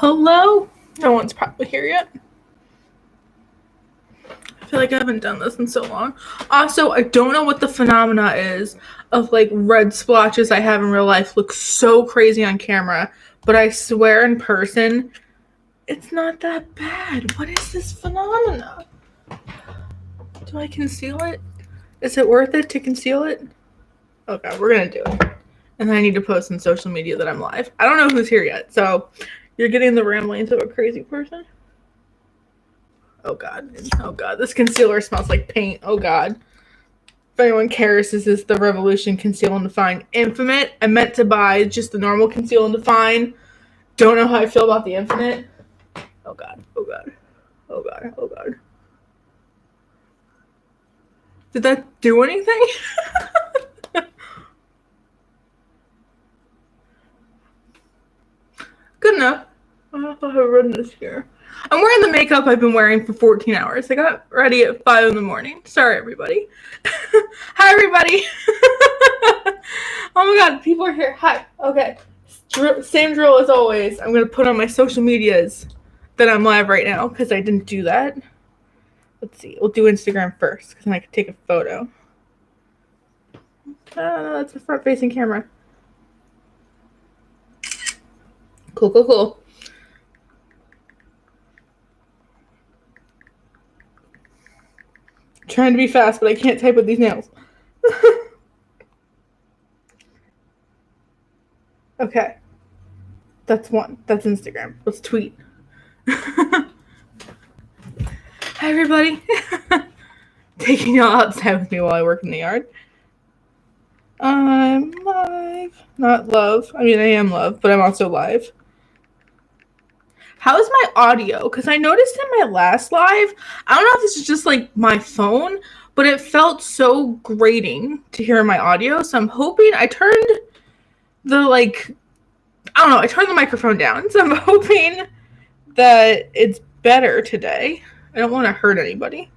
Hello? No one's probably here yet. I feel like I haven't done this in so long. Also, I don't know what the phenomena is of like red splotches I have in real life look so crazy on camera, but I swear in person, it's not that bad. What is this phenomena? Do I conceal it? Is it worth it to conceal it? Okay, we're gonna do it. And then I need to post on social media that I'm live. I don't know who's here yet, so you're getting the ramblings of a crazy person. Oh god. Oh god. This concealer smells like paint. Oh god. If anyone cares, this is the Revolution Conceal and Define Infinite. I meant to buy just the normal Conceal and Define. Don't know how I feel about the Infinite. Oh god. Oh god. Oh god. Oh god. Did that do anything? Good enough. I don't know if I have written this here. I'm wearing the makeup I've been wearing for 14 hours. I got ready at 5 in the morning. Sorry, everybody. Hi, everybody. Oh my god, people are here. Hi. Okay. Same drill as always. I'm going to put on my social medias that I'm live right now because I didn't do that. Let's see. We'll do Instagram first because then I can take a photo. No, that's a front-facing camera. Cool, cool, cool. Trying to be fast, but I can't type with these nails. Okay. That's one. That's Instagram. Let's tweet. Hi, everybody. Taking y'all outside with me while I work in the yard. I'm live. Not love. I mean, I am love, but I'm also live. How is my audio? Because I noticed in my last live, I don't know if this is just like my phone, but it felt so grating to hear my audio. So I'm hoping I turned I turned the microphone down. So I'm hoping that it's better today. I don't want to hurt anybody.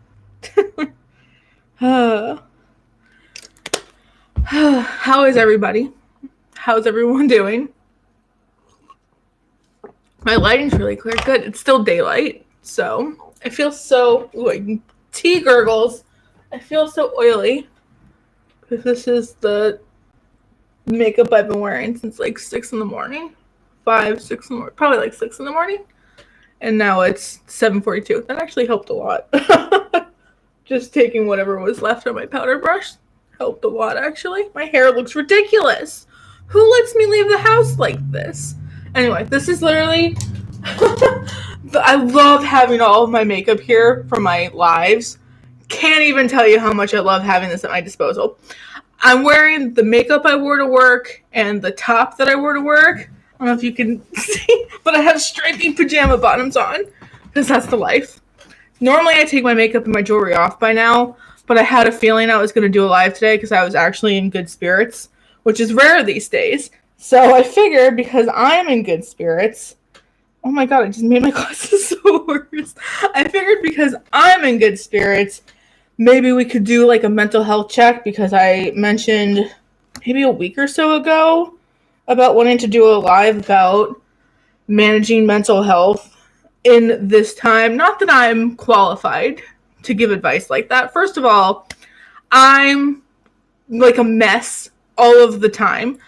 How is everybody? How's everyone doing? My lighting's really clear. Good. It's still daylight. So I feel so tea gurgles. I feel so oily. Because this is the makeup I've been wearing since like 6 in the morning. 5, 6 in the morning. Probably like 6 in the morning. And now it's 7:42. That actually helped a lot. Just taking whatever was left on my powder brush helped a lot, actually. My hair looks ridiculous. Who lets me leave the house like this? Anyway, this is literally... I love having all of my makeup here for my lives. Can't even tell you how much I love having this at my disposal. I'm wearing the makeup I wore to work and the top that I wore to work. I don't know if you can see, but I have stripy pajama bottoms on because that's the life. Normally I take my makeup and my jewelry off by now, but I had a feeling I was going to do a live today because I was actually in good spirits, which is rare these days. So I figured because I'm in good spirits, oh my god, I just made my glasses so worse. I figured because I'm in good spirits, maybe we could do like a mental health check because I mentioned maybe a week or so ago about wanting to do a live about managing mental health in this time. Not that I'm qualified to give advice like that. First of all, I'm like a mess all of the time.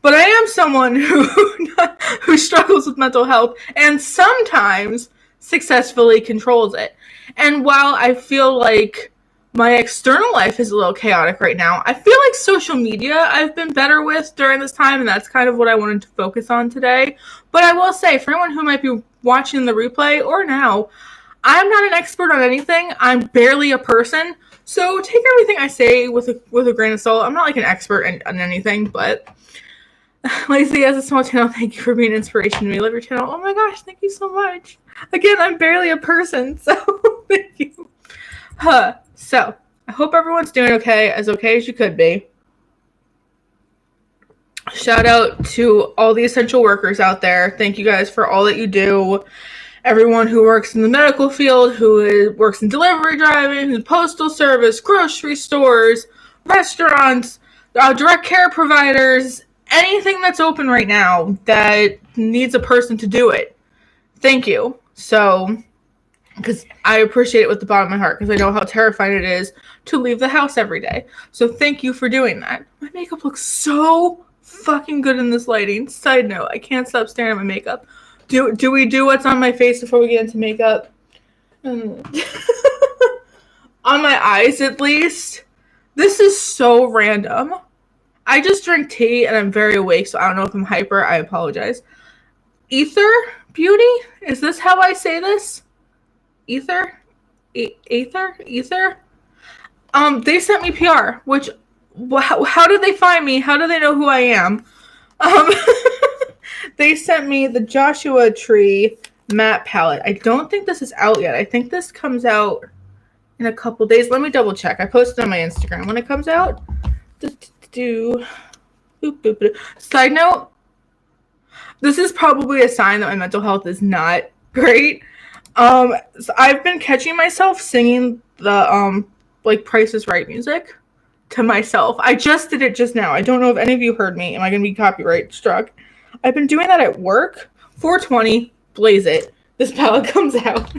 But I am someone who struggles with mental health and sometimes successfully controls it. And while I feel like my external life is a little chaotic right now, I feel like social media I've been better with during this time, and that's kind of what I wanted to focus on today. But I will say, for anyone who might be watching the replay or now, I'm not an expert on anything. I'm barely a person. So take everything I say with a grain of salt. I'm not like an expert on anything, but... Lacie has a small channel. Thank you for being an inspiration to me. Love your channel. Oh my gosh, thank you so much. Again, I'm barely a person, so thank you. So, I hope everyone's doing okay as you could be. Shout out to all the essential workers out there. Thank you guys for all that you do. Everyone who works in the medical field, who works in delivery driving, in postal service, grocery stores, restaurants, direct care providers, anything that's open right now that needs a person to do it. thank you. So, because I appreciate it with the bottom of my heart, because I know how terrifying it is to leave the house every day. So thank you for doing that. My makeup looks so fucking good in this lighting. Side note, I can't stop staring at my makeup. Do we do what's on my face before we get into makeup? On my eyes, at least. This is so random. I just drink tea and I'm very awake, so I don't know if I'm hyper. I apologize. Ether Beauty? Is this how I say this? Ether? Ether? They sent me PR, which, how did they find me? How do they know who I am? They sent me the Joshua Tree matte palette. I don't think this is out yet. I think this comes out in a couple days. Let me double check. I posted on my Instagram when it comes out. Side note, this is probably a sign that my mental health is not great. So I've been catching myself singing the like Price is Right music to myself. I just did it just now. I don't know if any of you heard me. Am I going to be copyright struck? I've been doing that at work. 420, blaze it. This palette comes out.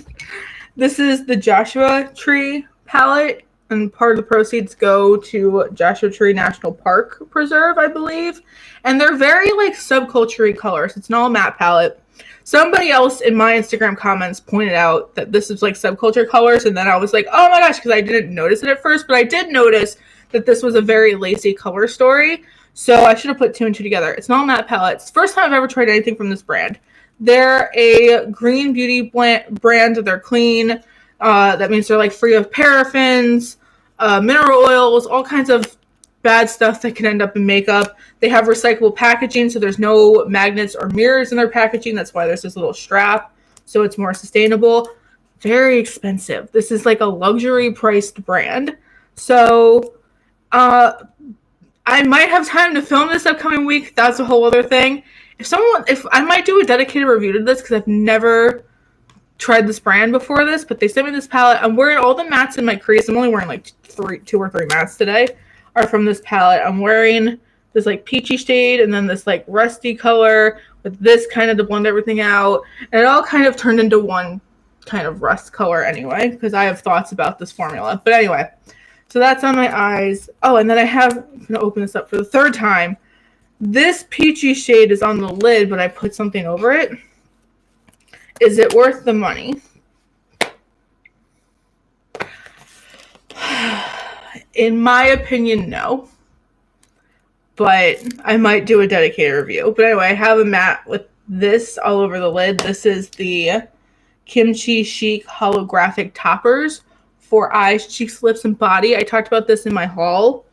This is the Joshua Tree palette, and part of the proceeds go to Joshua Tree National Park Preserve, I believe. And they're very like subculture-y colors. It's an all matte palette. Somebody else in my Instagram comments pointed out that this is like subculture colors, and then I was like, oh my gosh, because I didn't notice it at first, but I did notice that this was a very Lacie color story. So I should have put two and two together. It's an all matte palette. It's the first time I've ever tried anything from this brand. They're a green beauty brand. They're clean. That means they're like free of paraffins, mineral oils, all kinds of bad stuff that can end up in makeup. They have recyclable packaging, so there's no magnets or mirrors in their packaging. That's why there's this little strap, so it's more sustainable. Very expensive. This is like a luxury priced brand. So I might have time to film this upcoming week. That's a whole other thing. If I might do a dedicated review to this, because I've never tried this brand before this, but they sent me this palette. I'm wearing all the mattes in my crease. I'm only wearing like two or three mattes today are from this palette. I'm wearing this like peachy shade and then this like rusty color with this kind of to blend everything out. And it all kind of turned into one kind of rust color anyway, because I have thoughts about this formula. But anyway, so that's on my eyes. Oh, and then I'm going to open this up for the third time. This peachy shade is on the lid, but I put something over it. Is it worth the money? In my opinion, no. But I might do a dedicated review. But anyway, I have a matte with this all over the lid. This is the Kimchi Chic holographic toppers for eyes, cheeks, lips, and body. I talked about this in my haul.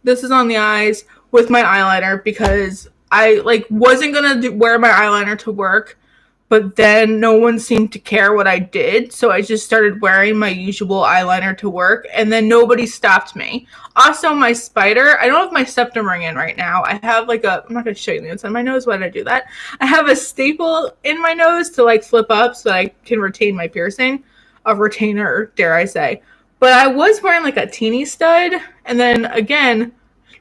This is on the eyes with my eyeliner because I wasn't gonna wear my eyeliner to work, but then no one seemed to care what I did, so I just started wearing my usual eyeliner to work, and then nobody stopped me. Also, my spider, I don't have my septum ring in right now. I have I'm not going to show you the inside of my nose. Why did I do that? I have a staple in my nose to flip up so that I can retain my piercing. A retainer, dare I say. But I was wearing a teeny stud, and then again,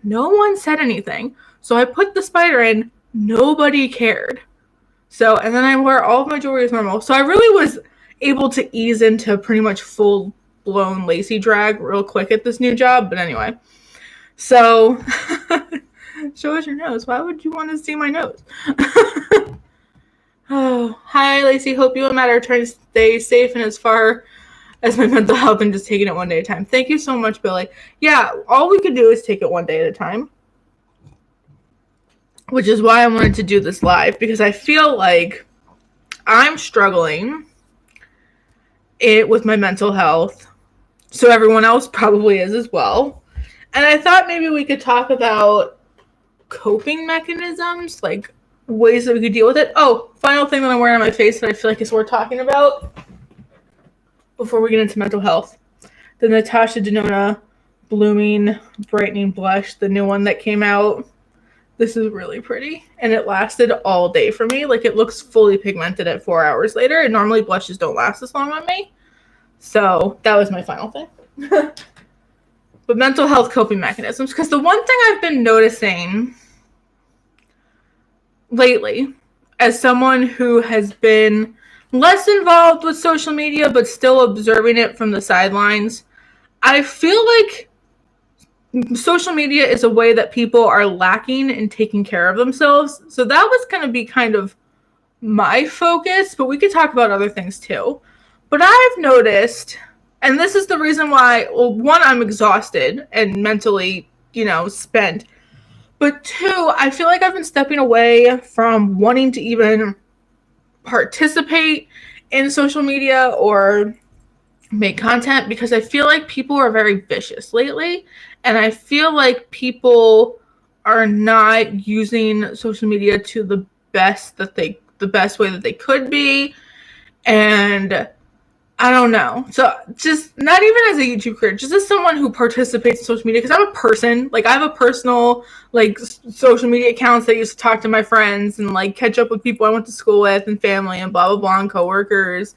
no one said anything. So I put the spider in, nobody cared. So, and then I wear all of my jewelry as normal. So I really was able to ease into pretty much full-blown Lacie drag real quick at this new job. But anyway, so show us your nose. Why would you want to see my nose? Oh, hi, Lacie. Hope you and Matt are trying to stay safe and as far as my mental health and just taking it one day at a time. Thank you so much, Billy. Yeah, all we could do is take it one day at a time. Which is why I wanted to do this live, because I feel like I'm struggling with my mental health. So everyone else probably is as well. And I thought maybe we could talk about coping mechanisms, ways that we could deal with it. Oh, final thing that I'm wearing on my face that I feel like is worth talking about before we get into mental health. The Natasha Denona Blooming Brightening Blush, the new one that came out. This is really pretty, and it lasted all day for me. It looks fully pigmented at 4 hours later, and normally blushes don't last this long on me. So that was my final thing. But mental health coping mechanisms, because the one thing I've been noticing lately, as someone who has been less involved with social media, but still observing it from the sidelines. I feel like social media is a way that people are lacking in taking care of themselves. So that was going to be kind of my focus, but we could talk about other things too. But I've noticed, and this is the reason why, well, one, I'm exhausted and mentally, spent. But two, I feel like I've been stepping away from wanting to even participate in social media or make content because I feel like people are very vicious lately, and I feel like people are not using social media to the best way that they could be, and I don't know. So just not even as a YouTube creator, just as someone who participates in social media, because I'm a person, like I have a personal social media accounts that I used to talk to my friends and catch up with people I went to school with and family and blah blah blah and coworkers.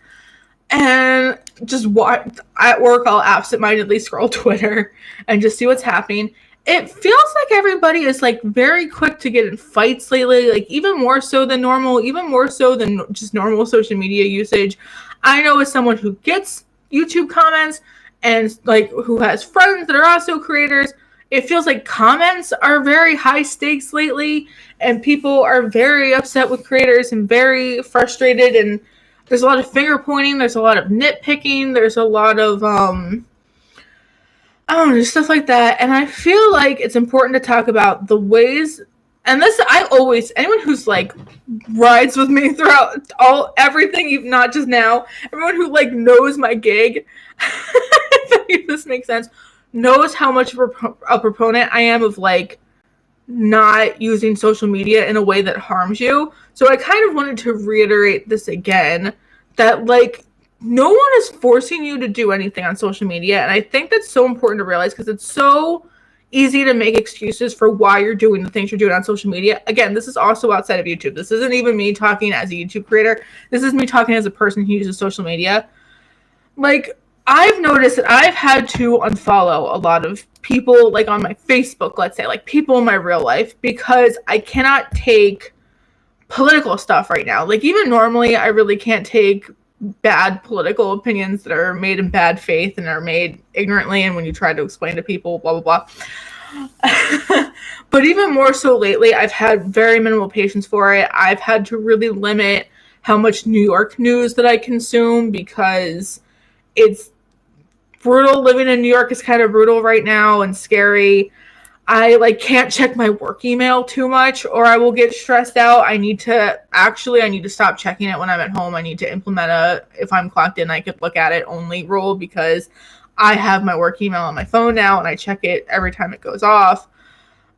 And just at work, I'll absentmindedly scroll Twitter and just see what's happening. It feels like everybody is very quick to get in fights lately, even more so than normal, even more so than just normal social media usage. I know as someone who gets YouTube comments and who has friends that are also creators, it feels like comments are very high stakes lately, and people are very upset with creators and very frustrated, and there's a lot of finger pointing, there's a lot of nitpicking, there's a lot of I don't know, stuff like that. And I feel like it's important to talk about the ways, and this anyone who's rides with me throughout everything, even not just now, everyone who knows my gig, if this makes sense, knows how much of a proponent I am of not using social media in a way that harms you. So I kind of wanted to reiterate this again, that no one is forcing you to do anything on social media. And I think that's so important to realize, because it's so easy to make excuses for why you're doing the things you're doing on social media. Again, this is also outside of YouTube. This isn't even me talking as a YouTube creator. This is me talking as a person who uses social media. I've noticed that I've had to unfollow a lot of people, on my Facebook, let's say, people in my real life, because I cannot take political stuff right now. Even normally, I really can't take bad political opinions that are made in bad faith and are made ignorantly, and when you try to explain to people, blah, blah, blah. But even more so lately, I've had very minimal patience for it. I've had to really limit how much New York news that I consume, because it's brutal. Living in New York is kind of brutal right now and scary. I can't check my work email too much, or I will get stressed out. I need to stop checking it when I'm at home. I need to implement if I'm clocked in, I could look at it only rule, because I have my work email on my phone now and I check it every time it goes off.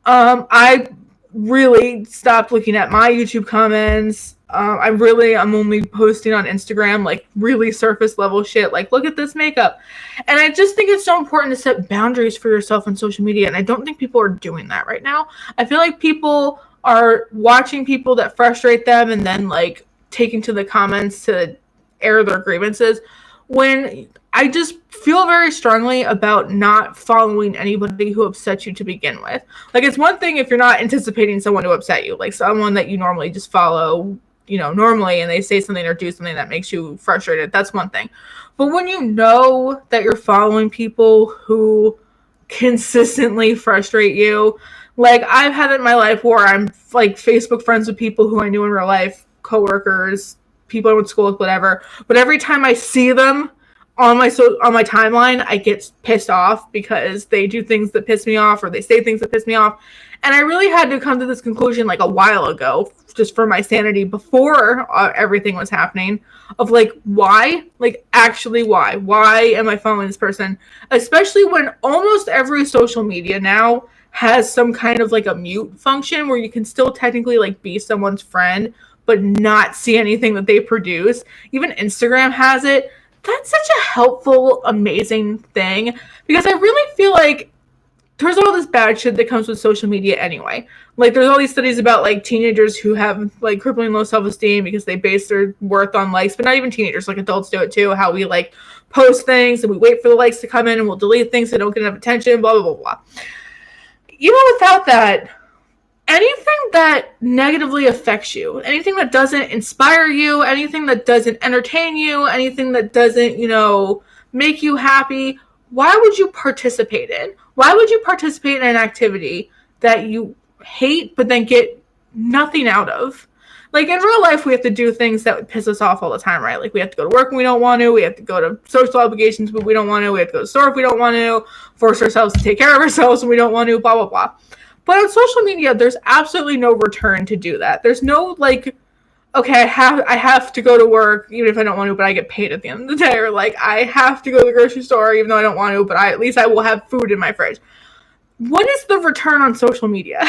I really stopped looking at my YouTube comments. I'm only posting on Instagram, really surface level shit. Look at this makeup. And I just think it's so important to set boundaries for yourself on social media. And I don't think people are doing that right now. I feel like people are watching people that frustrate them and then taking to the comments to air their grievances, when I just feel very strongly about not following anybody who upsets you to begin with. It's one thing if you're not anticipating someone to upset you, someone that you normally just follow, normally, and they say something or do something that makes you frustrated. That's one thing. But when you know that you're following people who consistently frustrate you, I've had it in my life where I'm Facebook friends with people who I knew in real life, coworkers, people I went to school with, whatever. But every time I see them on my timeline, I get pissed off because they do things that piss me off, or they say things that piss me off. And I really had to come to this conclusion a while ago, just for my sanity, before everything was happening, of why? Actually why? Why am I following this person? Especially when almost every social media now has some kind of a mute function where you can still technically be someone's friend, but not see anything that they produce. Even Instagram has it. That's such a helpful, amazing thing, because I really feel there's all this bad shit that comes with social media anyway. There's all these studies about teenagers who have crippling low self-esteem because they base their worth on likes, but not even teenagers, adults do it too. How we post things and we wait for the likes to come in and we'll delete things that don't get enough attention, blah, blah, blah, blah. Even without that, anything that negatively affects you, anything that doesn't inspire you, anything that doesn't entertain you, anything that doesn't, make you happy, why would you participate in? Why would you participate in an activity that you hate but then get nothing out of? Like, in real life, we have to do things that piss us off all the time, right? Like, we have to go to work when we don't want to. We have to go to social obligations when we don't want to. We have to go to the store if we don't want to. Force ourselves to take care of ourselves when we don't want to, blah, blah, blah. But on social media, there's absolutely no return to do that. There's no, like, okay, I have to go to work even if I don't want to, but I get paid at the end of the day. Or, like, I have to go to the grocery store even though I don't want to, but at least I will have food in my fridge. What is the return on social media?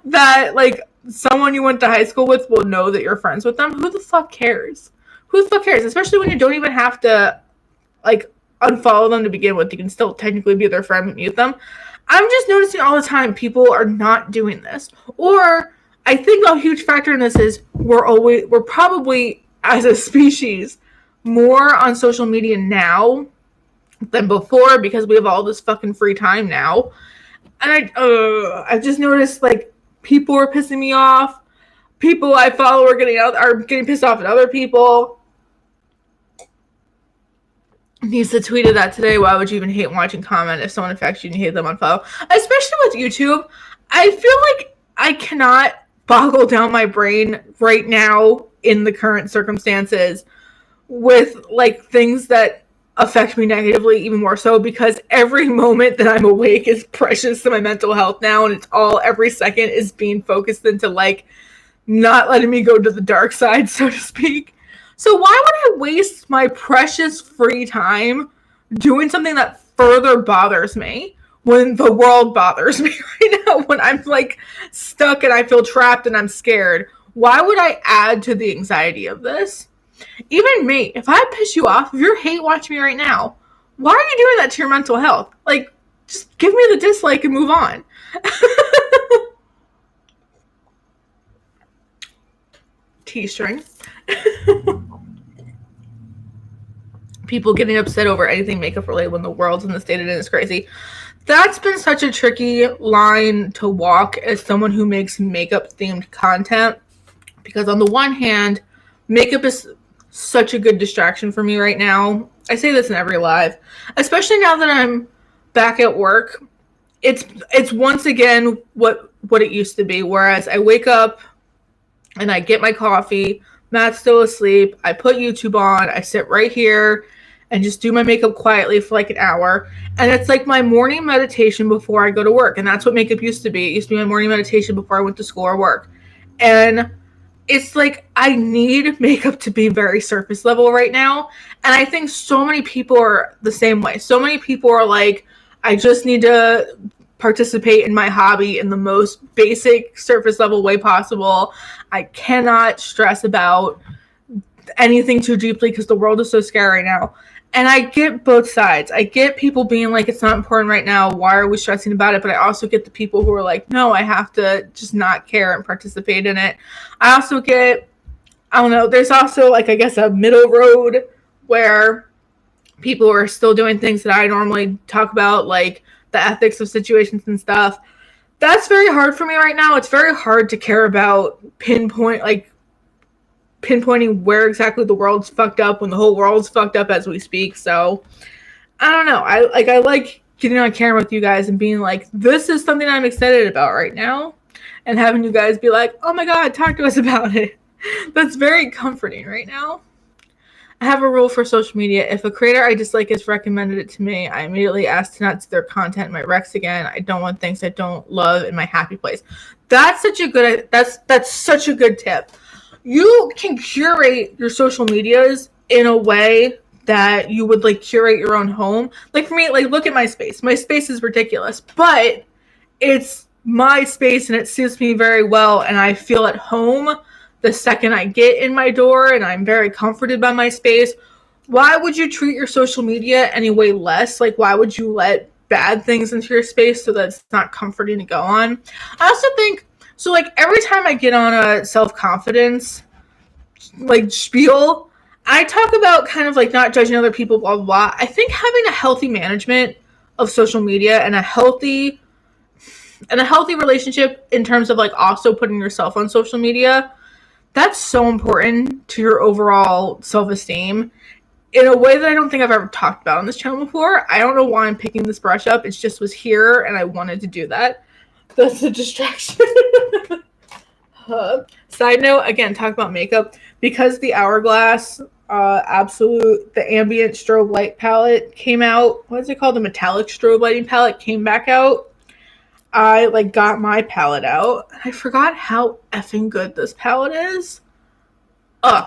That, like, someone you went to high school with will know that you're friends with them? Who the fuck cares? Who the fuck cares? Especially when you don't even have to, like, unfollow them to begin with. You can still technically be their friend and mute them. I'm just noticing all the time people are not doing this. Or I think a huge factor in this is we're probably, as a species, more on social media now than before because we have all this fucking free time now. And I've just noticed, like, people are pissing me off. People I follow are getting pissed off at other people. Lisa tweeted that today. Why would you even hate watching comment if someone affects you and you hate them on follow? Especially with YouTube. I feel like I cannot boggle down my brain right now in the current circumstances with, like, things that affect me negatively even more so, because every moment that I'm awake is precious to my mental health now, and every second is being focused into, like, not letting me go to the dark side, so to speak. So why would I waste my precious free time doing something that further bothers me when the world bothers me right now, when I'm, like, stuck and I feel trapped and I'm scared? Why would I add to the anxiety of this? Even me, if I piss you off, if you're hate watching me right now, why are you doing that to your mental health? Like, just give me the dislike and move on. T-string. People getting upset over anything makeup related when the world's in the state it is crazy. That's been such a tricky line to walk as someone who makes makeup themed content, because on the one hand, makeup is such a good distraction for me right now. I say this in every live, especially now that I'm back at work. It's once again what it used to be, whereas I wake up and I get my coffee, Matt's still asleep, I put YouTube on, I sit right here and just do my makeup quietly for like an hour, and it's like my morning meditation before I go to work. And that's what makeup used to be. It used to be my morning meditation before I went to school or work. And it's like I need makeup to be very surface level right now. And I think so many people are the same way. So many people are like, I just need to participate in my hobby in the most basic surface level way possible. I cannot stress about anything too deeply because the world is so scary right now. And I get both sides. I get people being like, it's not important right now, why are we stressing about it? But I also get the people who are like, no, I have to just not care and participate in it. I also get, I don't know, there's also, like, I guess a middle road where people are still doing things that I normally talk about, like the ethics of situations and stuff. That's very hard for me right now. It's very hard to care about pinpointing where exactly the world's fucked up when the whole world's fucked up as we speak. So I don't know. I like getting on camera with you guys and being like, this is something I'm excited about right now, and having you guys be like, oh my God, talk to us about it. That's very comforting right now. I have a rule for social media. If a creator I dislike has recommended it to me, I immediately ask to not see their content in my recs again. I don't want things I don't love in my happy place. That's such a good tip. You can curate your social medias in a way that you would like curate your own home. Like for me, like look at my space. My space is ridiculous, but it's my space and it suits me very well. And I feel at home the second I get in my door, and I'm very comforted by my space. Why would you treat your social media any way less? Like, why would you let bad things into your space so that it's not comforting to go on? I also think, so like every time I get on a self-confidence like spiel, I talk about kind of like not judging other people, blah, blah, blah. I think having a healthy management of social media and a healthy, And a healthy relationship in terms of like also putting yourself on social media, that's so important to your overall self-esteem in a way that I don't think I've ever talked about on this channel before. I don't know why I'm picking this brush up. It just was here and I wanted to do that. That's a distraction. Side note, again, talk about makeup. Because the Hourglass the ambient strobe light palette came out. What is it called? The metallic strobe lighting palette came back out. I like got my palette out. I forgot how effing good this palette is.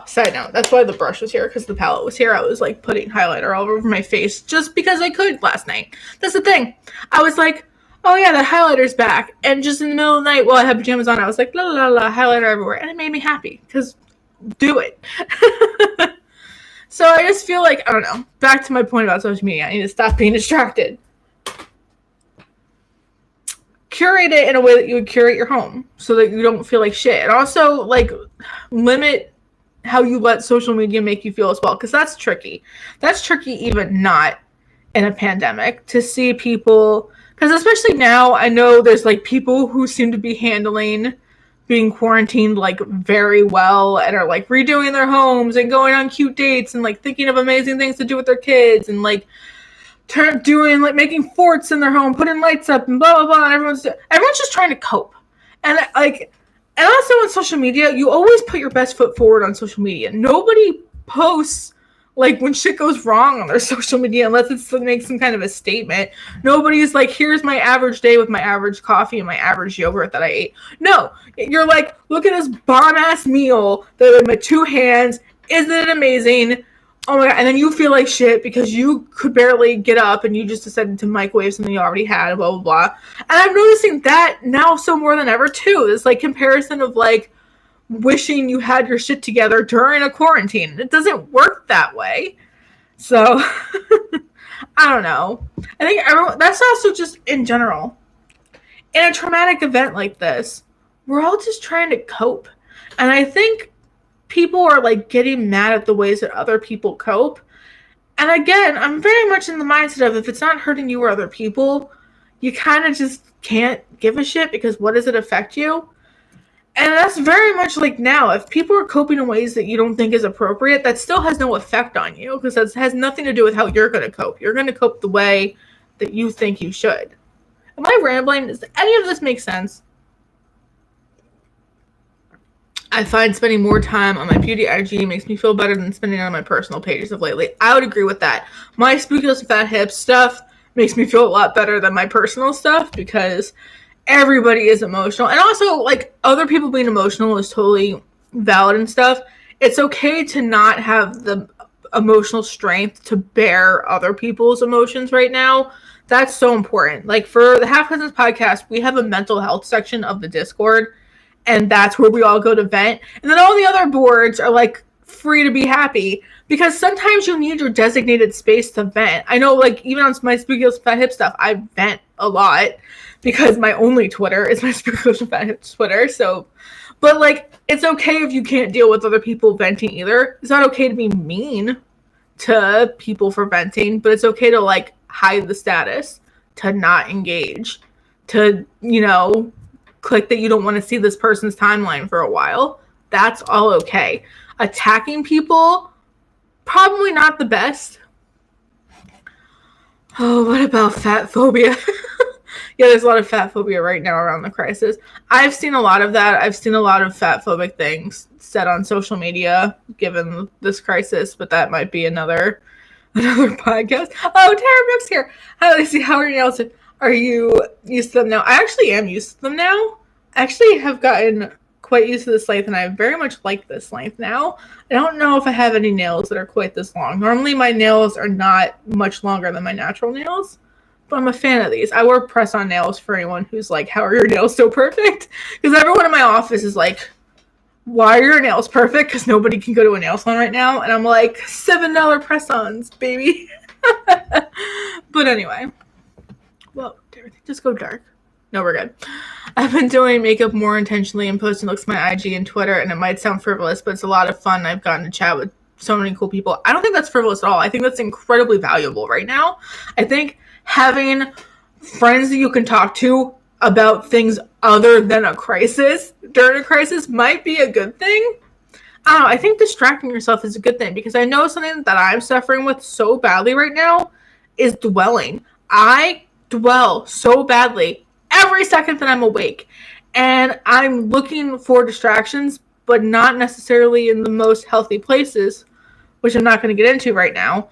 Side note, that's why the brush was here, because the palette was here. I was like putting highlighter all over my face just because I could last night. That's the thing. I was like, oh yeah, that highlighter's back. And just in the middle of the night while I had pajamas on, I was like, la la la, highlighter everywhere. And it made me happy, because do it. So I just feel like, I don't know, back to my point about social media, I need to stop being distracted. Curate it in a way that you would curate your home so that you don't feel like shit. And also, like, limit how you let social media make you feel as well, because that's tricky. That's tricky even not in a pandemic, to see people, because especially now, I know there's like people who seem to be handling being quarantined like very well and are like redoing their homes and going on cute dates and like thinking of amazing things to do with their kids and like doing like making forts in their home, putting lights up and blah blah blah, and everyone's just trying to cope. And like, and also on social media, you always put your best foot forward on social media. Nobody posts like when shit goes wrong on their social media unless it's to make some kind of a statement. Nobody's like, here's my average day with my average coffee and my average yogurt that I ate. No, you're like, look at this bomb-ass meal that I made with 2 hands. Isn't it amazing? Oh my God. And then you feel like shit because you could barely get up and you just decided to microwave something you already had, blah, blah, blah. And I'm noticing that now so more than ever too. This like comparison of like wishing you had your shit together during a quarantine. It doesn't work that way. So I don't know. I think that's also just in general. In a traumatic event like this, we're all just trying to cope. And I think people are like getting mad at the ways that other people cope. And again, I'm very much in the mindset of if it's not hurting you or other people, you kind of just can't give a shit, because what does it affect you? And that's very much like now, if people are coping in ways that you don't think is appropriate, that still has no effect on you, because that has nothing to do with how you're going to cope. You're going to cope the way that you think you should. Am I rambling? Does any of this make sense? I find spending more time on my beauty IG makes me feel better than spending it on my personal pages of lately. I would agree with that. My spooky lips and fat hips stuff makes me feel a lot better than my personal stuff, because everybody is emotional. And also, like, other people being emotional is totally valid and stuff. It's okay to not have the emotional strength to bear other people's emotions right now. That's so important. Like, for the Half Cousins podcast, we have a mental health section of the Discord, and that's where we all go to vent. And then all the other boards are, like, free to be happy, because sometimes you need your designated space to vent. I know, like, even on my spooky lips and fat hip stuff, I vent a lot, because my only Twitter is my spooky lips and fat hip Twitter. So, but like, it's okay if you can't deal with other people venting either. It's not okay to be mean to people for venting, but it's okay to like hide the status, to not engage, to, you know, click that you don't want to see this person's timeline for a while. That's all okay. Attacking people, probably not the best. Oh, what about fat phobia? Yeah, there's a lot of fat phobia right now around the crisis. I've seen a lot of that. I've seen a lot of fat phobic things said on social media given this crisis, but that might be another podcast. Oh, Tara Brooks here. Hi, Lacie. How are your nails? Are you used to them now? I actually am used to them now. I actually have gotten quite used to this length, and I very much like this length now. I don't know if I have any nails that are quite this long. Normally, my nails are not much longer than my natural nails, but I'm a fan of these. I wear press-on nails for anyone who's like, how are your nails so perfect? Because everyone in my office is like, why are your nails perfect? Because nobody can go to a nail salon right now. And I'm like, $7 press-ons, baby. But anyway. Well, everything just go dark. No, we're good. I've been doing makeup more intentionally and posting looks on my IG and Twitter, and it might sound frivolous, but it's a lot of fun. I've gotten to chat with so many cool people. I don't think that's frivolous at all. I think that's incredibly valuable right now. I think having friends that you can talk to about things other than a crisis during a crisis might be a good thing. I don't know. I think distracting yourself is a good thing because I know something that I'm suffering with so badly right now is dwelling. I dwell so badly every second that I'm awake. And I'm looking for distractions, but not necessarily in the most healthy places, which I'm not going to get into right now.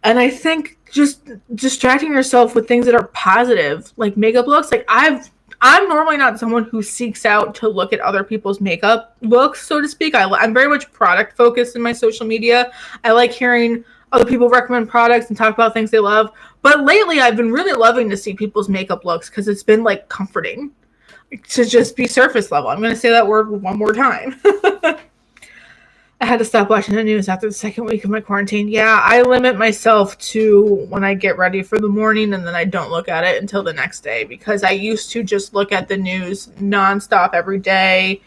And I think just distracting yourself with things that are positive, like makeup looks, like I'm normally not someone who seeks out to look at other people's makeup looks, so to speak. I'm very much product focused in my social media. I like hearing other people recommend products and talk about things they love. But lately, I've been really loving to see people's makeup looks because it's been like comforting to just be surface level. I'm going to say that word one more time. I had to stop watching the news after the second week of my quarantine. Yeah, I limit myself to when I get ready for the morning and then I don't look at it until the next day because I used to just look at the news nonstop every day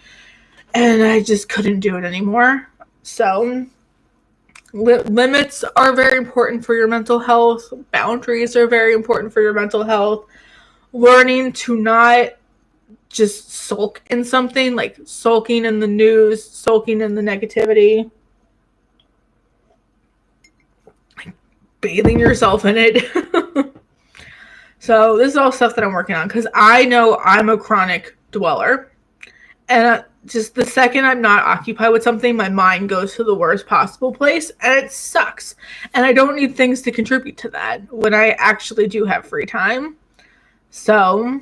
and I just couldn't do it anymore. So limits are very important for your mental health. Boundaries are very important for your mental health. Learning to not just sulk in something, like sulking in the news, sulking in the negativity, like bathing yourself in it. So this is all stuff that I'm working on because I know I'm a chronic dweller. And just the second I'm not occupied with something, my mind goes to the worst possible place and it sucks. And I don't need things to contribute to that when I actually do have free time. So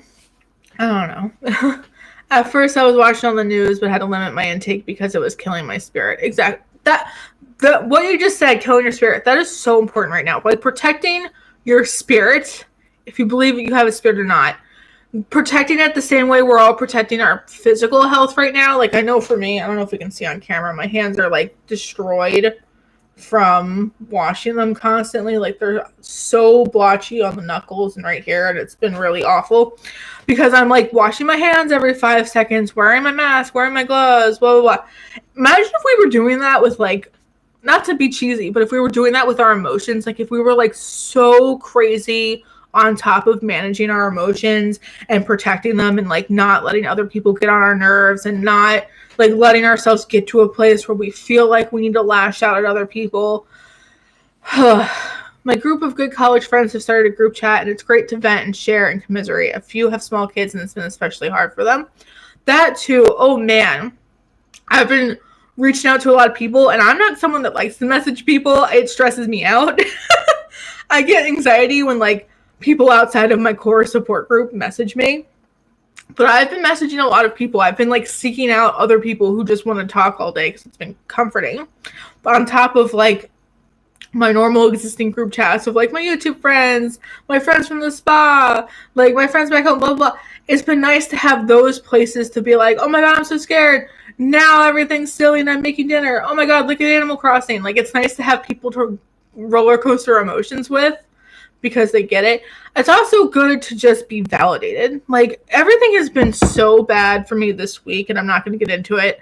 I don't know. At first, I was watching on the news, but had to limit my intake because it was killing my spirit. Exactly. What you just said, killing your spirit, that is so important right now. Like protecting your spirit, if you believe that you have a spirit or not, protecting it the same way we're all protecting our physical health right now. Like I know for me, I don't know if we can see on camera, my hands are like destroyed from washing them constantly. Like they're so blotchy on the knuckles and right here, and it's been really awful because I'm like washing my hands every 5 seconds, wearing my mask, wearing my gloves, blah blah blah. Imagine if we were doing that with, like, not to be cheesy, but if we were doing that with our emotions, like if we were like so crazy on top of managing our emotions and protecting them and like not letting other people get on our nerves and not like letting ourselves get to a place where we feel like we need to lash out at other people. My group of good college friends have started a group chat and it's great to vent and share and commiserate. A few have small kids and it's been especially hard for them. That too, oh man, I've been reaching out to a lot of people and I'm not someone that likes to message people. It stresses me out. I get anxiety when like people outside of my core support group message me. But I've been messaging a lot of people. I've been like seeking out other people who just want to talk all day because it's been comforting. But on top of like my normal existing group chats of like my YouTube friends, my friends from the spa, like my friends back home, blah, blah, blah. It's been nice to have those places to be like, oh my God, I'm so scared. Now everything's silly and I'm making dinner. Oh my God, look at Animal Crossing. Like it's nice to have people to roller coaster emotions with, because they get it. It's also good to just be validated. Like everything has been so bad for me this week and I'm not going to get into it,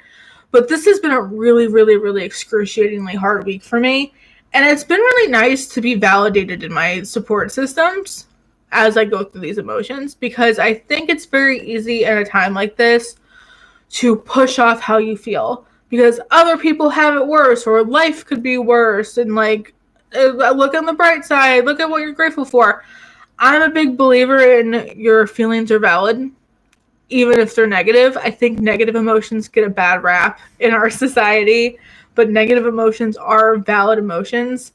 but this has been a really, really, really excruciatingly hard week for me. And it's been really nice to be validated in my support systems as I go through these emotions, because I think it's very easy in a time like this to push off how you feel because other people have it worse or life could be worse. And like, look on the bright side, look at what you're grateful for. I'm a big believer in your feelings are valid, even if they're negative. I think negative emotions get a bad rap in our society, but negative emotions are valid emotions.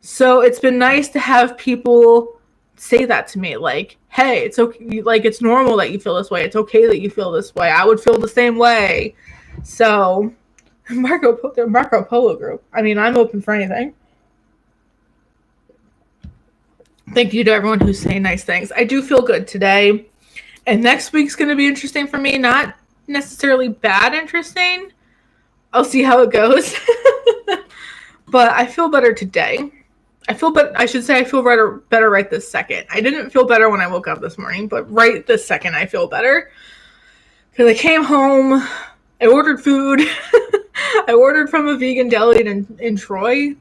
So it's been nice to have people say that to me, like, hey, it's okay, like it's normal that you feel this way. It's okay that you feel this way. I would feel the same way. So Marco Polo group. I mean, I'm open for anything. Thank you to everyone who's saying nice things. I do feel good today. And next week's going to be interesting for me. Not necessarily bad interesting. I'll see how it goes. But I feel better today. I feel better right this second. I didn't feel better when I woke up this morning, but right this second I feel better. Because I came home, I ordered food. I ordered from a vegan deli in Troy.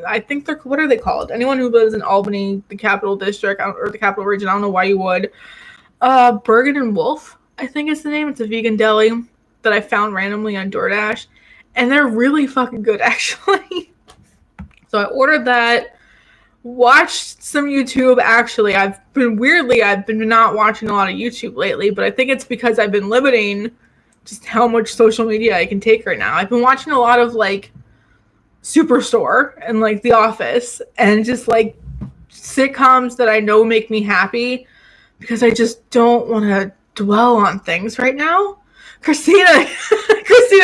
I think what are they called? Anyone who lives in Albany, the capital district, or the capital region, I don't know why you would. Bergen and Wolf, I think is the name. It's a vegan deli that I found randomly on DoorDash. And they're really fucking good, actually. So I ordered that. Watched some YouTube. Actually, I've been not watching a lot of YouTube lately, but I think it's because I've been limiting just how much social media I can take right now. I've been watching a lot of like Superstore and like The Office and just like sitcoms that I know make me happy because I just don't want to dwell on things right now. Christina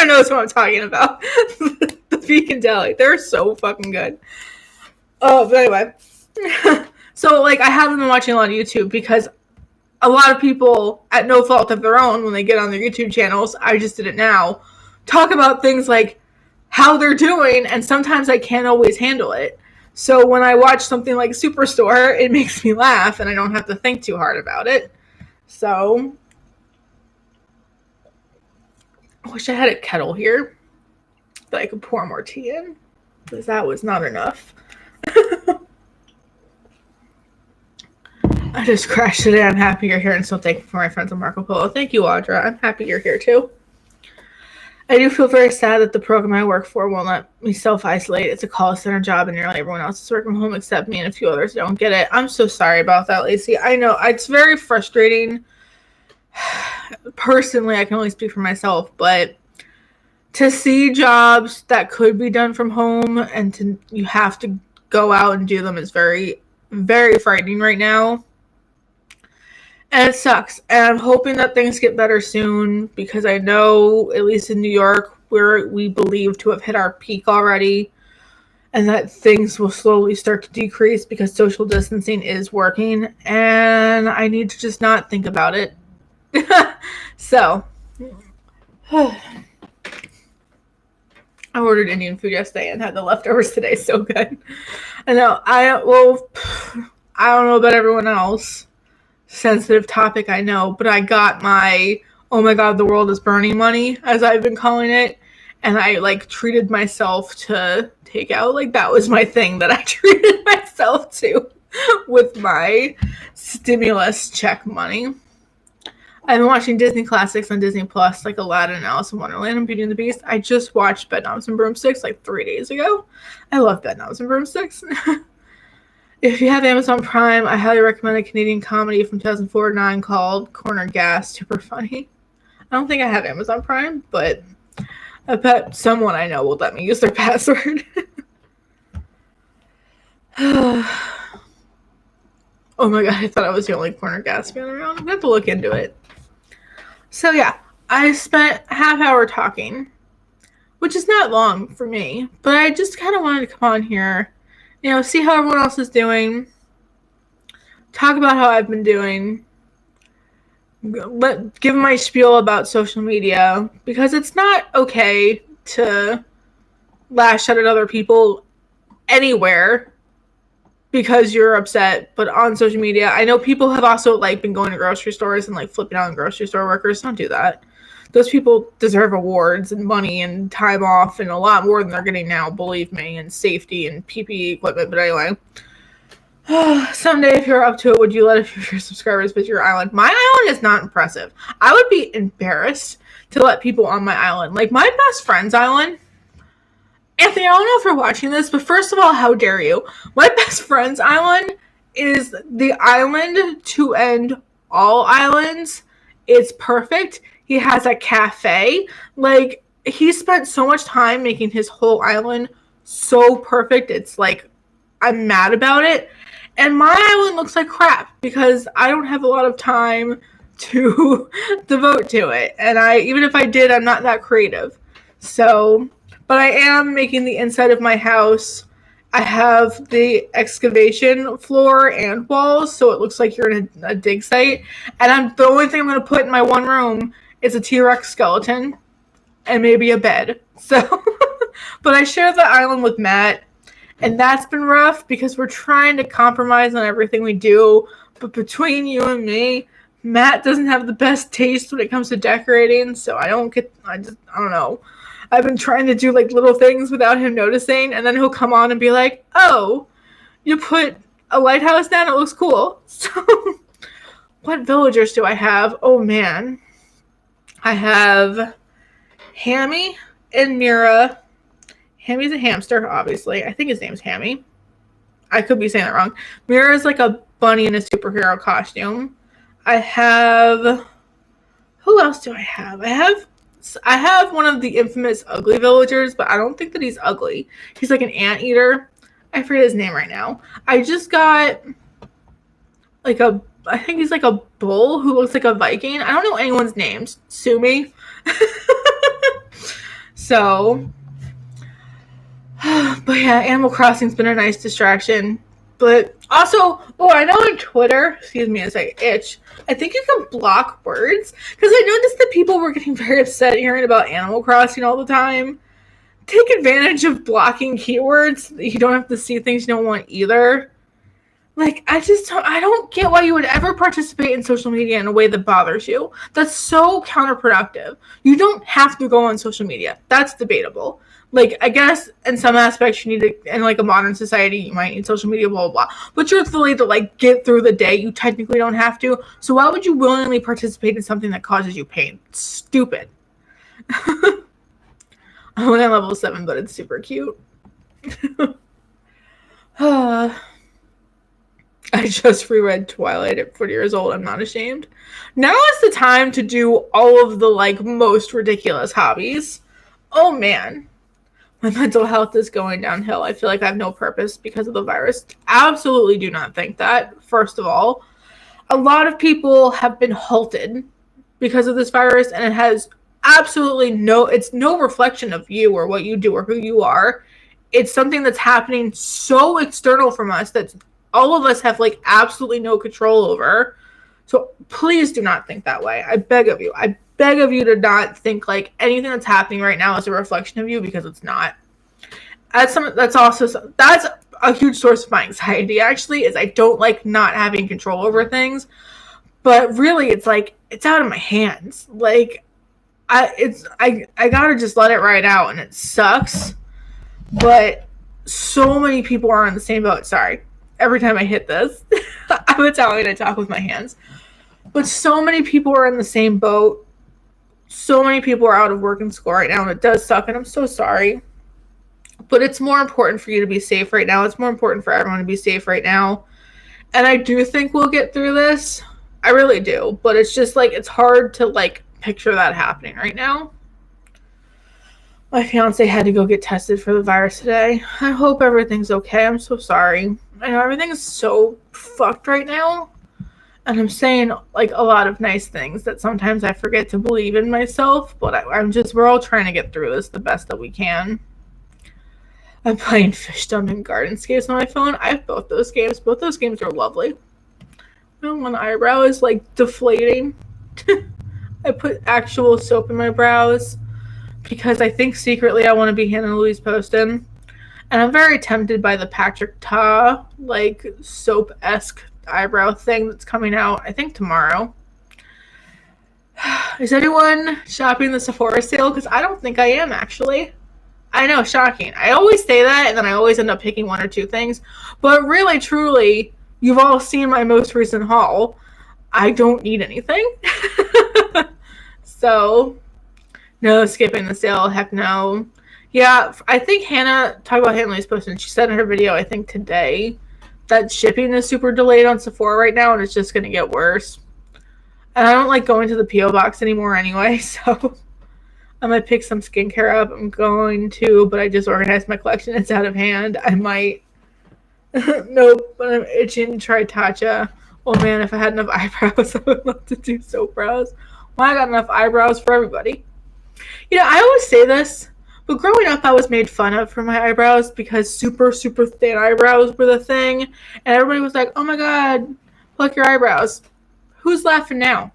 knows what I'm talking about. The vegan deli. They're so fucking good. Oh, but anyway. So, like, I haven't been watching a lot of YouTube because a lot of people, at no fault of their own, when they get on their YouTube channels, I just did it now, talk about things like how they're doing, and sometimes I can't always handle it. So when I watch something like Superstore, it makes me laugh, and I don't have to think too hard about it. So I wish I had a kettle here that I could pour more tea in, because that was not enough. I just crashed today. I'm happy you're here, and so thankful for my friends on Marco Polo. Thank you, Audra. I'm happy you're here too. I do feel very sad that the program I work for won't let me self-isolate. It's a call center job, and nearly everyone else is working from home except me, and a few others don't get it. I'm so sorry about that, Lacie. I know it's very frustrating. Personally, I can only speak for myself, but to see jobs that could be done from home and you have to go out and do them is very, very frightening right now. And it sucks. And I'm hoping that things get better soon because I know, at least in New York, where we believe to have hit our peak already, and that things will slowly start to decrease because social distancing is working. And I need to just not think about it. So, I ordered Indian food yesterday and had the leftovers today. So good. I know. I don't know about everyone else. Sensitive topic, I know, but I got my oh my god, the world is burning money, as I've been calling it, and I like treated myself to take out, like that was my thing that I treated myself to with my stimulus check money. I've been watching Disney classics on Disney Plus, like Aladdin and Alice in Wonderland and Beauty and the Beast. I just watched Bedknobs and Broomsticks like 3 days ago. I love Bedknobs and Broomsticks. If you have Amazon Prime, I highly recommend a Canadian comedy from 2004-9 called Corner Gas. Super funny. I don't think I have Amazon Prime, but I bet someone I know will let me use their password. Oh my god, I thought I was the only Corner Gas fan around. I'm going to have to look into it. So yeah, I spent a half hour talking, which is not long for me, but I just kind of wanted to come on here, see how everyone else is doing, talk about how I've been doing, give my spiel about social media, because it's not okay to lash out at other people anywhere because you're upset, but on social media, I know people have also been going to grocery stores and flipping out on grocery store workers. Don't do that. Those people deserve awards and money and time off and a lot more than they're getting now, believe me, and safety and PPE equipment. But anyway, someday if you're up to it, would you let a few of your subscribers visit your island? My island is not impressive. I would be embarrassed to let people on my island. Like my best friend's island. Anthony, I don't know if you're watching this, but first of all, how dare you? My best friend's island is the island to end all islands. It's perfect. He has a cafe. He spent so much time making his whole island so perfect. It's I'm mad about it. And my island looks like crap because I don't have a lot of time to devote to it. And even if I did, I'm not that creative. But I am making the inside of my house. I have the excavation floor and walls, so it looks like you're in a dig site. And the only thing I'm going to put in my one room is a T-Rex skeleton and maybe a bed. So, but I share the island with Matt, and that's been rough because we're trying to compromise on everything we do. But between you and me, Matt doesn't have the best taste when it comes to decorating, so I don't know. I've been trying to do little things without him noticing, and then he'll come on and be like, "Oh, you put a lighthouse down? It looks cool." So What villagers do I have? Oh, man. I have Hammy and Mira. Hammy's a hamster, obviously. I think his name's Hammy. I could be saying it wrong. Mira is like a bunny in a superhero costume. I have... Who else do I have? I have one of the infamous ugly villagers, but I don't think that he's ugly. He's like an anteater. I forget his name right now. I just got like I think he's like a bull who looks like a Viking. I don't know anyone's names. Sue me. So, but yeah, Animal Crossing's been a nice distraction. But also, I know on Twitter, excuse me as I itch, I think you can block words. Because I noticed that people were getting very upset hearing about Animal Crossing all the time. Take advantage of blocking keywords. You don't have to see things you don't want either. Like, I don't get why you would ever participate in social media in a way that bothers you. That's so counterproductive. You don't have to go on social media. That's debatable. Like, I guess in some aspects you need to, in like a modern society, you might need social media, blah, blah, blah. But truthfully, to like get through the day, you technically don't have to. So why would you willingly participate in something that causes you pain? It's stupid. I'm only on level 7, but it's super cute. I just reread Twilight at 40 years old. I'm not ashamed. Now is the time to do all of the like most ridiculous hobbies. Oh man. My mental health is going downhill. I feel like I have no purpose because of the virus. Absolutely do not think that. First of all, a lot of people have been halted because of this virus, and it has absolutely it's no reflection of you or what you do or who you are. It's something that's happening so external from us that all of us have like absolutely no control over. So please do not think that way. I beg of you. I beg of you to not think like anything that's happening right now is a reflection of you, because it's not. That's a huge source of my anxiety, actually, is I don't like not having control over things. But really, it's like it's out of my hands. Like I gotta just let it ride out, and it sucks. But so many people are on the same boat. Sorry. Every time I hit this, I'm Italian, I talk with my hands. But so many people are in the same boat. So many people are out of work and school right now, and it does suck, and I'm so sorry. But it's more important for you to be safe right now. It's more important for everyone to be safe right now. And I do think we'll get through this. I really do. But it's just like, it's hard to like picture that happening right now. My fiance had to go get tested for the virus today. I hope everything's okay. I'm so sorry. I know everything is so fucked right now. And I'm saying like a lot of nice things that sometimes I forget to believe in myself. But we're all trying to get through this the best that we can. I'm playing Fishdom and Gardenscapes on my phone. I have both those games. Both those games are lovely. My one eyebrow is like deflating. I put actual soap in my brows because I think secretly I want to be Hannah Louise Poston. And I'm very tempted by the Patrick Ta, like, soap-esque eyebrow thing that's coming out, I think, tomorrow. Is anyone shopping the Sephora sale? Because I don't think I am, actually. I know, shocking. I always say that, and then I always end up picking one or two things. But really, truly, you've all seen my most recent haul. I don't need anything. So, no skipping the sale. Heck no. Yeah, I think talk about Hannah Louise Poston, she said in her video, I think today, that shipping is super delayed on Sephora right now, and it's just going to get worse. And I don't like going to the P.O. box anymore anyway, so I might pick some skincare up. I'm going to, but I just organized my collection. It's out of hand. I might. Nope, but I'm itching to try Tatcha. Oh man, if I had enough eyebrows, I would love to do soap brows. Well, I got enough eyebrows for everybody. You know, I always say this, but growing up, I was made fun of for my eyebrows because super, super thin eyebrows were the thing. And everybody was like, oh my god, pluck your eyebrows. Who's laughing now?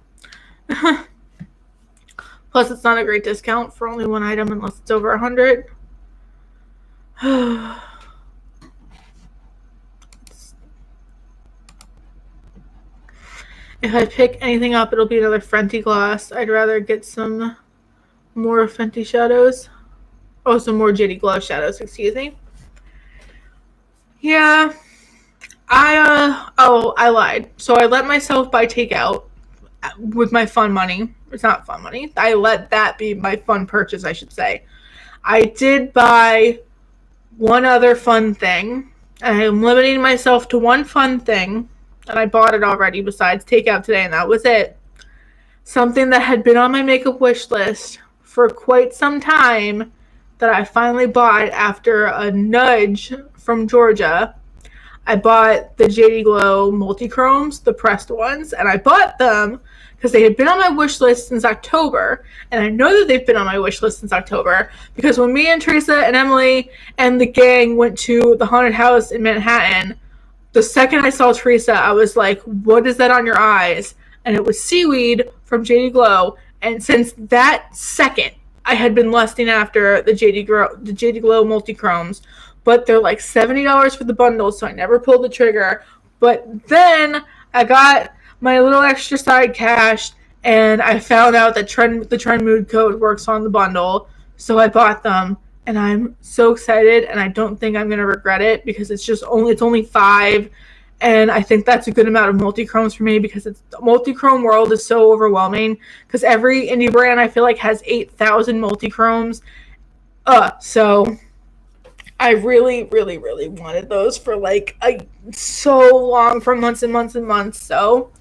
Plus, it's not a great discount for only one item unless it's over 100. If I pick anything up, it'll be another Fenty gloss. I'd rather get some more Fenty shadows. Oh, some more Jitty Glow shadows, excuse me. Yeah. I lied. So I let myself buy takeout with my fun money. It's not fun money. I let that be my fun purchase, I should say. I did buy one other fun thing. I'm limiting myself to one fun thing, and I bought it already besides takeout today, and that was it. Something that had been on my makeup wish list for quite some time that I finally bought after a nudge from Georgia. I bought the JD Glow Multichromes, the pressed ones, and I bought them because they had been on my wish list since October, and I know that they've been on my wish list since October because when me and Teresa and Emily and the gang went to the haunted house in Manhattan, the second I saw Teresa, I was like, what is that on your eyes? And it was seaweed from JD Glow, and since that second, I had been lusting after the JD Glow Multichromes, but they're like $70 for the bundle, so I never pulled the trigger. But then I got my little extra side cash, and I found out that the Trend Mood code works on the bundle, so I bought them, and I'm so excited, and I don't think I'm gonna regret it because it's only 5, and I think that's a good amount of multichromes for me because the multichrome world is so overwhelming because every indie brand I feel like has 8,000 multichromes. So I really, really, really wanted those for like so long, for months and months and months. So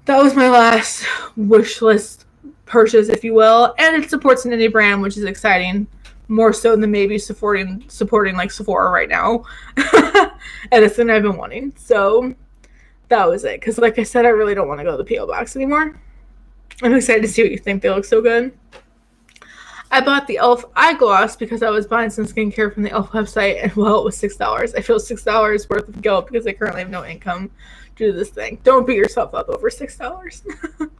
that was my last wish list purchase, if you will, and it supports an indie brand, which is exciting, more so than maybe supporting like Sephora right now. And it's something I've been wanting. So that was it. Because like I said, I really don't want to go to the P.O. box anymore. I'm excited to see what you think. They look so good. I bought the e.l.f. eye gloss because I was buying some skincare from the e.l.f. website, and well, it was $6. I feel $6 worth of guilt because I currently have no income due to this thing. Don't beat yourself up over $6.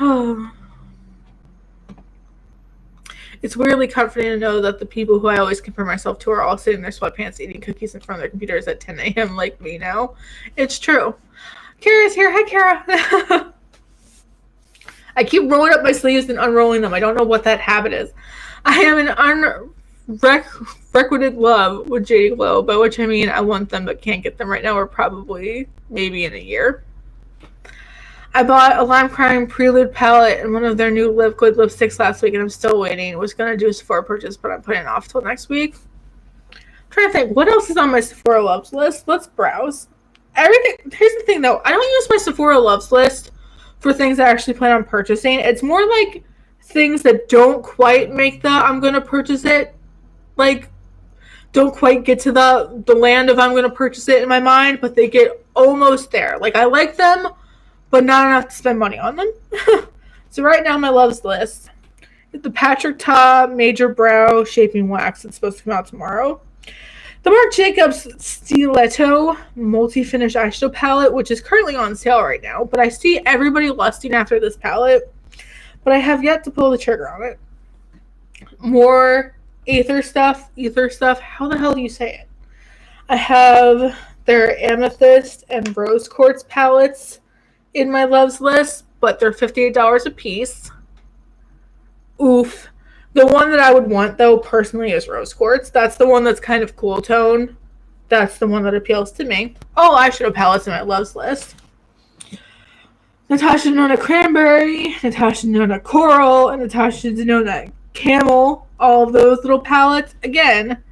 Oh. It's weirdly comforting to know that the people who I always compare myself to are all sitting in their sweatpants eating cookies in front of their computers at 10 a.m. like me now. It's true. Kara's here. Hi, Kara. I keep rolling up my sleeves and unrolling them. I don't know what that habit is. I am in unrequited love with JD Glow, by which I mean I want them but can't get them right now or probably maybe in a year. I bought a Lime Crime Prelude palette and one of their new liquid lipsticks last week, and I'm still waiting. I was going to do a Sephora purchase, but I'm putting it off till next week. I'm trying to think, what else is on my Sephora loves list? Let's browse. Everything. Here's the thing, though. I don't use my Sephora loves list for things I actually plan on purchasing. It's more like things that don't quite make the I'm going to purchase it, like, don't quite get to the land of I'm going to purchase it in my mind, but they get almost there. Like, I like them, but not enough to spend money on them. So right now, my loves list. The Patrick Ta Major Brow Shaping Wax. It's supposed to come out tomorrow. The Marc Jacobs Stiletto Multi-Finish Eyeshadow Palette, which is currently on sale right now. But I see everybody lusting after this palette. But I have yet to pull the trigger on it. More Ether stuff. How the hell do you say it? I have their Amethyst and Rose Quartz palettes in my loves list, but they're $58 a piece. Oof. The one that I would want, though, personally, is Rose Quartz. That's the one that's kind of cool tone. That's the one that appeals to me. All eyeshadow palettes in my loves list. Natasha Denona Cranberry, Natasha Denona Coral, and Natasha Denona Camel. All of those little palettes. Again,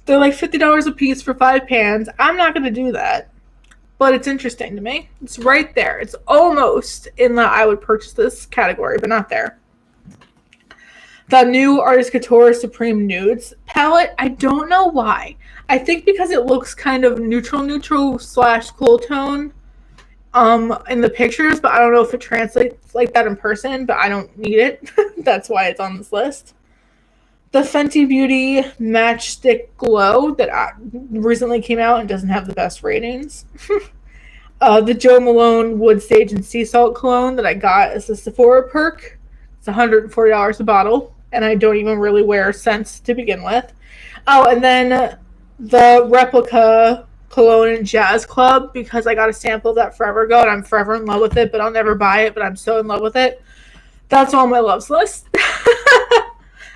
they're like $50 a piece for 5 pans. I'm not going to do that. But it's interesting to me. It's right there. It's almost in the I would purchase this category, but not there. The new Artist Couture Supreme Nudes palette. I don't know why. I think because it looks kind of neutral / cool tone in the pictures, but I don't know if it translates like that in person, but I don't need it. That's why it's on this list. The Fenty Beauty Matchstick Glow that recently came out and doesn't have the best ratings. The Jo Malone Wood Sage and Sea Salt Cologne that I got as a Sephora perk. It's $140 a bottle, and I don't even really wear scents to begin with. Oh, and then the replica Cologne and Jazz Club, because I got a sample of that forever ago, and I'm forever in love with it, but I'll never buy it, but I'm so in love with it. That's on my loves list.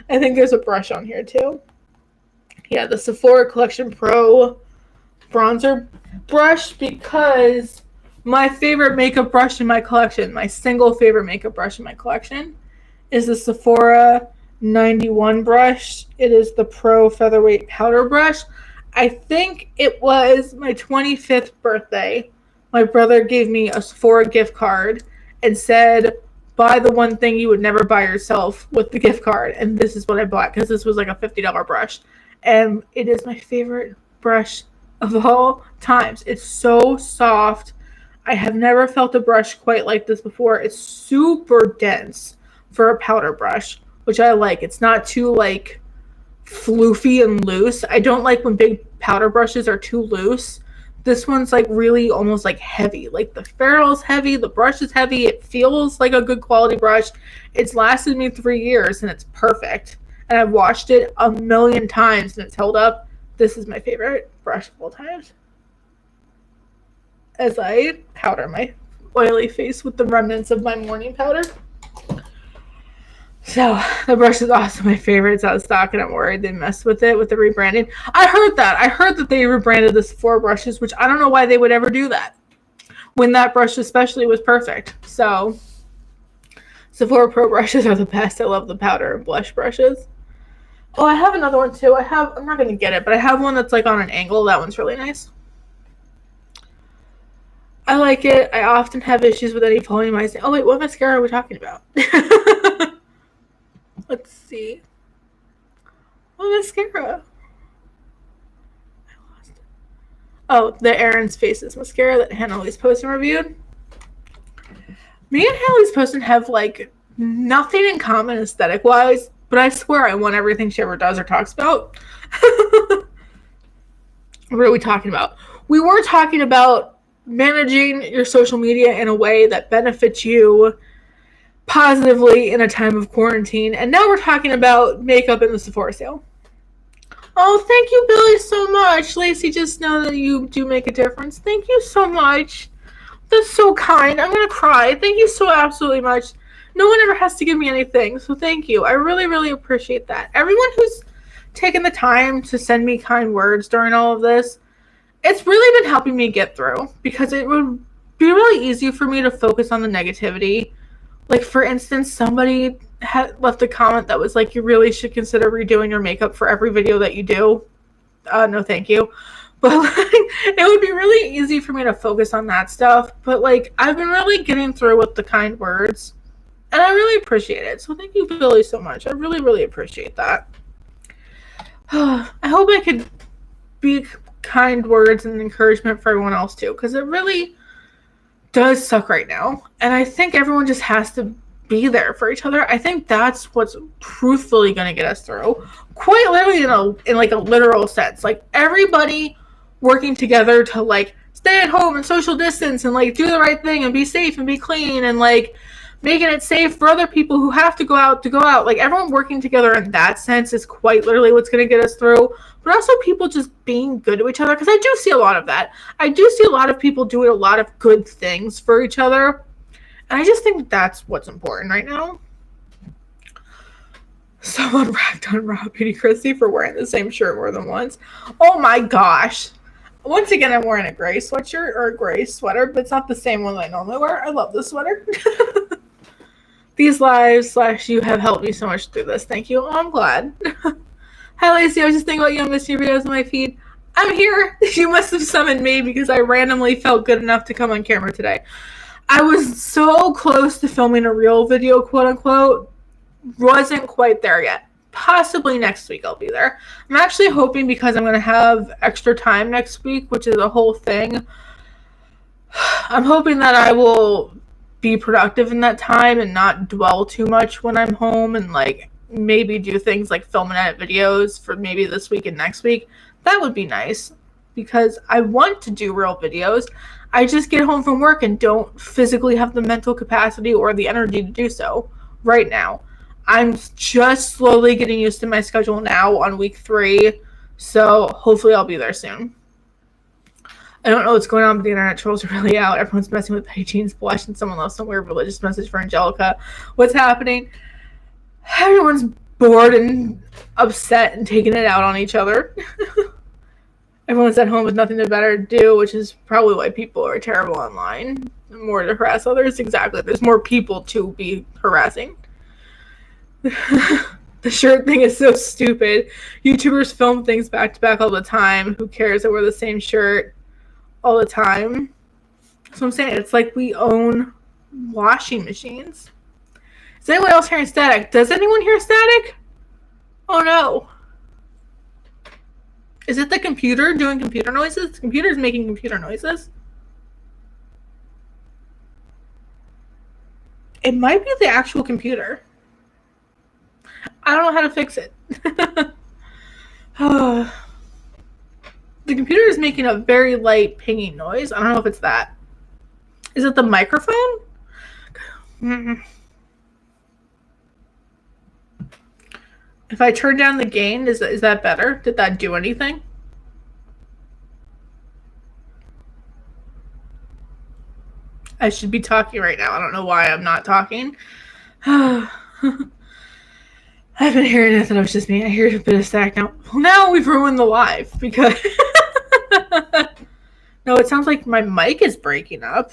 I think there's a brush on here too. Yeah, the Sephora Collection Pro bronzer brush because my favorite makeup brush in my collection, my single favorite makeup brush in my collection, is the Sephora 91 brush. It is the Pro Featherweight Powder Brush. I think it was my 25th birthday. My brother gave me a Sephora gift card and said, buy the one thing you would never buy yourself with the gift card. And this is what I bought because this was like a $50 brush. And it is my favorite brush of all times. It's so soft. I have never felt a brush quite like this before. It's super dense for a powder brush, which I like. It's not too like floofy and loose. I don't like when big powder brushes are too loose. This one's like really almost like heavy. Like the ferrule's heavy, the brush is heavy. It feels like a good quality brush. It's lasted me 3 years and it's perfect. And I've washed it a million times and it's held up. This is my favorite brush of all times. As I powder my oily face with the remnants of my morning powder. So, the brush is also my favorite. It's out of stock, and I'm worried they messed with it with the rebranding. I heard that they rebranded the Sephora brushes, which I don't know why they would ever do that. When that brush especially was perfect. So, Sephora Pro brushes are the best. I love the powder and blush brushes. Oh, I have another one too. I'm not going to get it, but I have one that's like on an angle. That one's really nice. I like it. I often have issues with any volumizing. Oh, wait, what mascara are we talking about? Let's see. What mascara? I lost it. Oh, the Aaron's Faces mascara that Hannah Lee's Poston reviewed. Me and Hannah Lee's Poston have like nothing in common aesthetic wise, but I swear I want everything she ever does or talks about. What are we talking about? We were talking about managing your social media in a way that benefits you positively in a time of quarantine, and now we're talking about makeup in the Sephora sale. Oh, thank you, Billy, so much. Lacie, just know that you do make a difference. Thank you so much. That's so kind. I'm gonna cry. Thank you so absolutely much. No one ever has to give me anything, so thank you. I really, really appreciate that. Everyone who's taken the time to send me kind words during all of this, it's really been helping me get through, because it would be really easy for me to focus on the negativity. Like, for instance, somebody had left a comment that was like, you really should consider redoing your makeup for every video that you do. No, thank you. But, like, it would be really easy for me to focus on that stuff. But, like, I've been really getting through with the kind words. And I really appreciate it. So thank you, Billy, so much. I really, really appreciate that. I hope I could be kind words and encouragement for everyone else, too. Because it really does suck right now, and I think everyone just has to be there for each other. I think that's what's truthfully going to get us through, quite literally in like a literal sense. Like, everybody working together to like stay at home and social distance and like do the right thing and be safe and be clean and like making it safe for other people who have to go out. Like, everyone working together in that sense is quite literally what's going to get us through. But also people just being good to each other, because I do see a lot of that. I do see a lot of people doing a lot of good things for each other. And I just think that's what's important right now. Someone ragged on Raw Beauty Christy for wearing the same shirt more than once. Oh my gosh. Once again, I'm wearing a gray sweatshirt or a gray sweater, but it's not the same one that I normally wear. I love this sweater. These lives / you have helped me so much through this. Thank you. Oh, I'm glad. Hi, Lacie. I was just thinking about you on missing your videos on my feed. I'm here. You must have summoned me because I randomly felt good enough to come on camera today. I was so close to filming a real video, quote unquote. Wasn't quite there yet. Possibly next week I'll be there. I'm actually hoping, because I'm going to have extra time next week, which is a whole thing. I'm hoping that I will be productive in that time and not dwell too much when I'm home, and like maybe do things like film and edit videos for maybe this week and next week. That would be nice, because I want to do real videos. I just get home from work and don't physically have the mental capacity or the energy to do so right now. I'm just slowly getting used to my schedule now on week 3, so hopefully I'll be there soon. I don't know what's going on, but the internet trolls are really out. Everyone's messing with Betty Jean's blush, and someone left some weird religious message for Angelica. What's happening? Everyone's bored and upset and taking it out on each other. Everyone's at home with nothing better to do, which is probably why people are terrible online. More to harass others. Exactly. There's more people to be harassing. The shirt thing is so stupid. YouTubers film things back to back all the time. Who cares that we're the same shirt all the time? That's what I'm saying. It's like we own washing machines. Is anyone else hearing static? Does anyone hear static? Oh no. Is it the computer doing computer noises? The computer's making computer noises. It might be the actual computer. I don't know how to fix it. The computer is making a very light pinging noise. I don't know if it's that. Is it the microphone? If I turn down the gain, is that better? Did that do anything? I should be talking right now. I don't know why I'm not talking. I've been hearing it, and it was just me. I hear a bit of static now. Well, now we've ruined the live because... No, it sounds like my mic is breaking up.